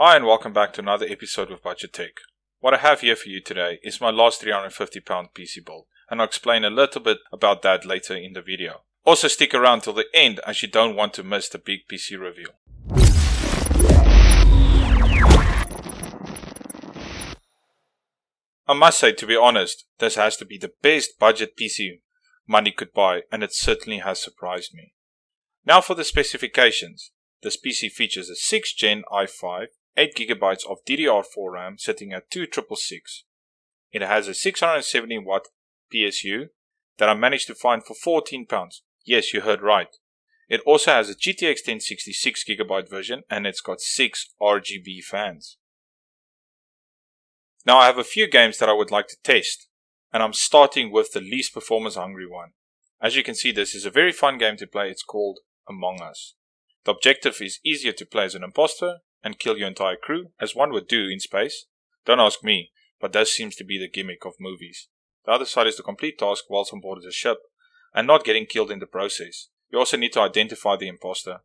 Hi and welcome back to another episode of Budget Tech. What I have here for you today is my last £350 PC build, and I'll explain a little bit about that later in the video. Also stick around till the end as you don't want to miss the big PC reveal. I must say, to be honest, this has to be the best budget PC money could buy, and it certainly has surprised me. Now for the specifications. This PC features a 6th Gen i5, 8GB of DDR4 RAM sitting at 2666. It has a 670 watt PSU that I managed to find for £14. Yes, you heard right. It also has a GTX 1060 6GB version, and it's got 6 RGB fans. Now I have a few games that I would like to test, and I'm starting with the least performance hungry one. As you can see, this is a very fun game to play. It's called Among Us. The objective is easier to play as an imposter and kill your entire crew, as one would do in space. Don't ask me, but that seems to be the gimmick of movies. The other side is to complete task whilst on board the ship, and not getting killed in the process. You also need to identify the imposter.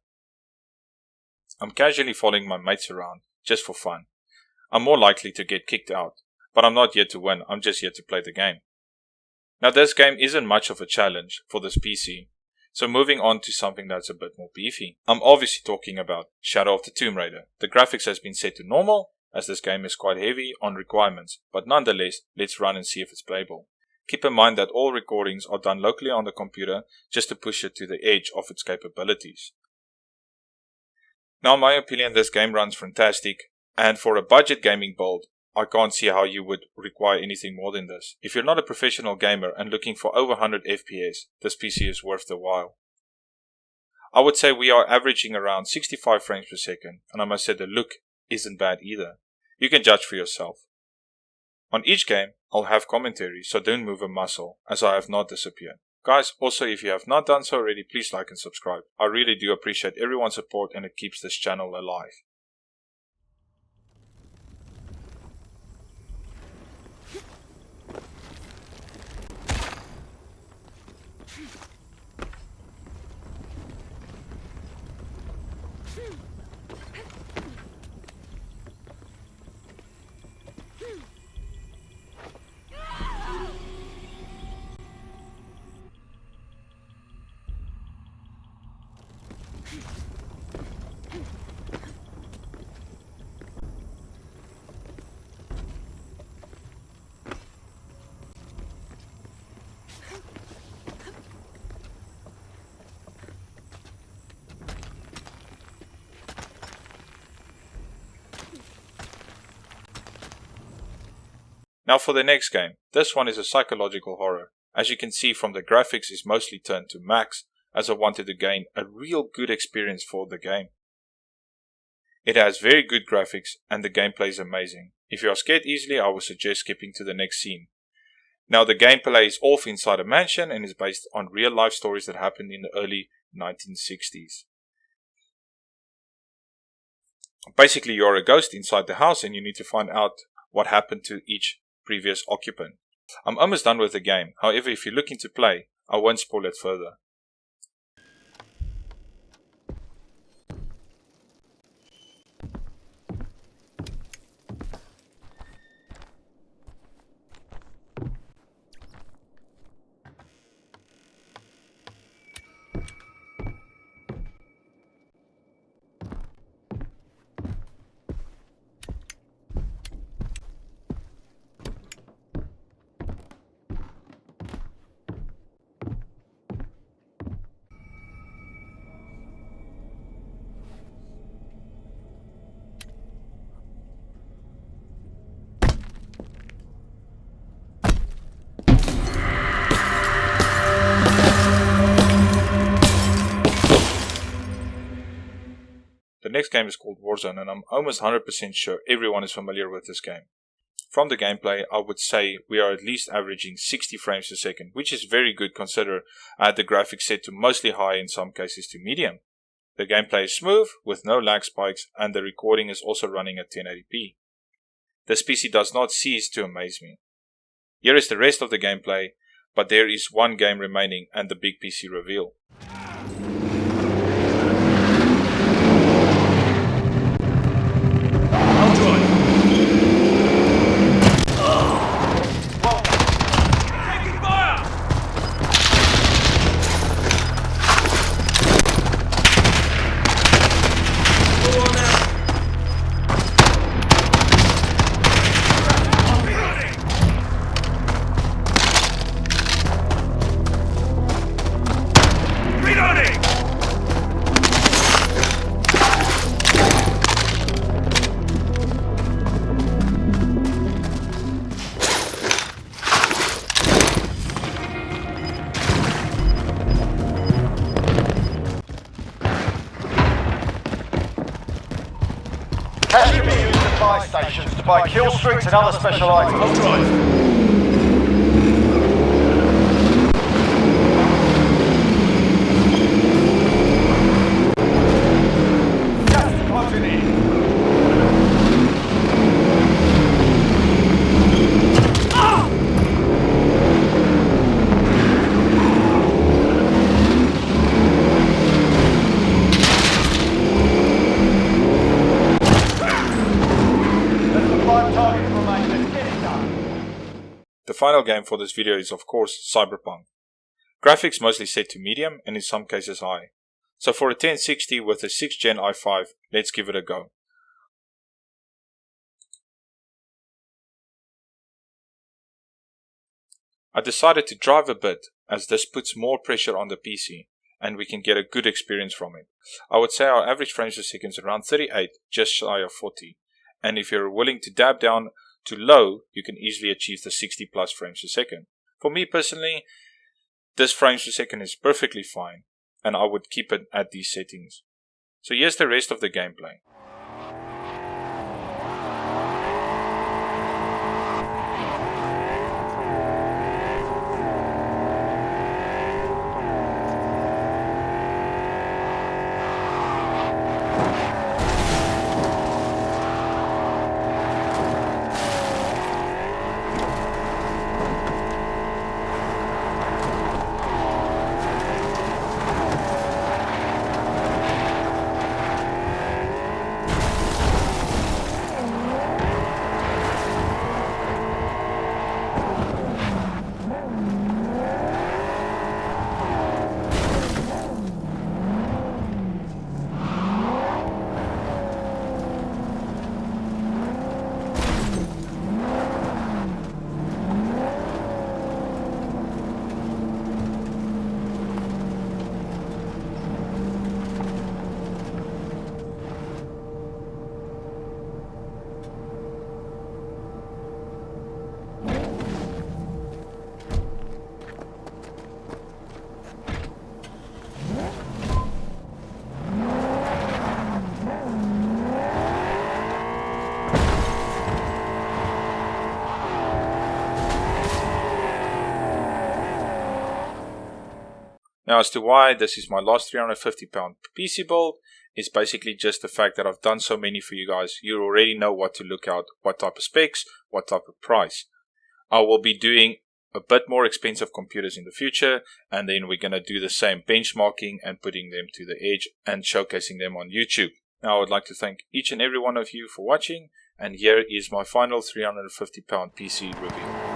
I'm casually following my mates around, just for fun. I'm more likely to get kicked out, but I'm not here to win, I'm just here to play the game. Now this game isn't much of a challenge for this PC, so moving on to something that's a bit more beefy. I'm obviously talking about Shadow of the Tomb Raider. The graphics has been set to normal, as this game is quite heavy on requirements, but nonetheless, let's run and see if it's playable. Keep in mind that all recordings are done locally on the computer, just to push it to the edge of its capabilities. Now in my opinion, this game runs fantastic, and for a budget gaming build, I can't see how you would require anything more than this. If you're not a professional gamer and looking for over 100 FPS, this PC is worth the while. I would say we are averaging around 65 frames per second, and I must say the look isn't bad either. You can judge for yourself. On each game, I'll have commentary, so don't move a muscle, as I have not disappeared. Guys, also if you have not done so already, please like and subscribe. I really do appreciate everyone's support, and it keeps this channel alive. Now for the next game. This one is a psychological horror. As you can see from the graphics is mostly turned to max, as I wanted to gain a real good experience for the game. It has very good graphics and the gameplay is amazing. If you are scared easily, I would suggest skipping to the next scene. Now the gameplay is off inside a mansion and is based on real life stories that happened in the early 1960s. Basically you are a ghost inside the house and you need to find out what happened to each previous occupant. I'm almost done with the game, however if you're looking to play, I won't spoil it further. The next game is called Warzone, and I'm almost 100% sure everyone is familiar with this game. From the gameplay, I would say we are at least averaging 60 frames per second, which is very good considering I had the graphics set to mostly high, in some cases to medium. The gameplay is smooth, with no lag spikes, and the recording is also running at 1080p. This PC does not cease to amaze me. Here is the rest of the gameplay, but there is one game remaining and the big PC reveal. Cash can be used at buy stations to buy kill streaks and other special items. Gas is closing in. The final game for this video is of course CyberPunk. Graphics mostly set to medium and in some cases high. So for a 1060 with a 6th gen i5, let's give it a go. I decided to drive a bit as this puts more pressure on the PC and we can get a good experience from it. I would say our average frames per second is around 38, just shy of 40. And if you're willing to dab down to low, you can easily achieve the 60 plus frames per second. For me personally, this frames per second is perfectly fine and I would keep it at these settings. So here's the rest of the gameplay. Now as to why this is my last £350 PC build, is basically just the fact that I've done so many for you guys. You already know what to look out, what type of specs, what type of price. I will be doing a bit more expensive computers in the future, and then we're going to do the same benchmarking and putting them to the edge and showcasing them on YouTube. Now I would like to thank each and every one of you for watching, and here is my final £350 PC review.